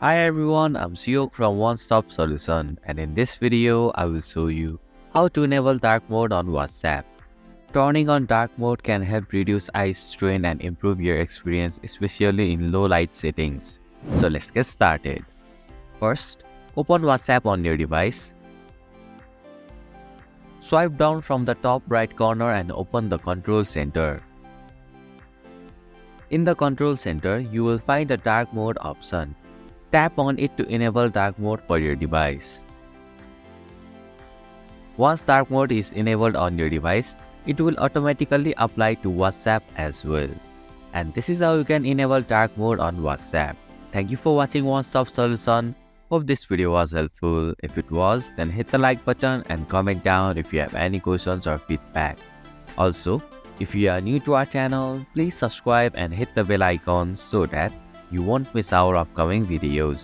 Hi everyone, I'm Siok from One Stop Solution, and in this video I will show you how to enable dark mode on WhatsApp. Turning on dark mode can help reduce eye strain and improve your experience, especially in low light settings. So let's get started. First, open WhatsApp on your device. Swipe down from the top right corner and open the control center. In the control center, you will find the dark mode option. Tap on it to enable dark mode for your device. Once dark mode is enabled on your device, it will automatically apply to WhatsApp as well. And this is how you can enable dark mode on WhatsApp. Thank you for watching One Stop Solution. Hope this video was helpful. If it was, then hit the like button and comment down if you have any questions or feedback. Also, if you are new to our channel, please subscribe and hit the bell icon so that you won't miss our upcoming videos.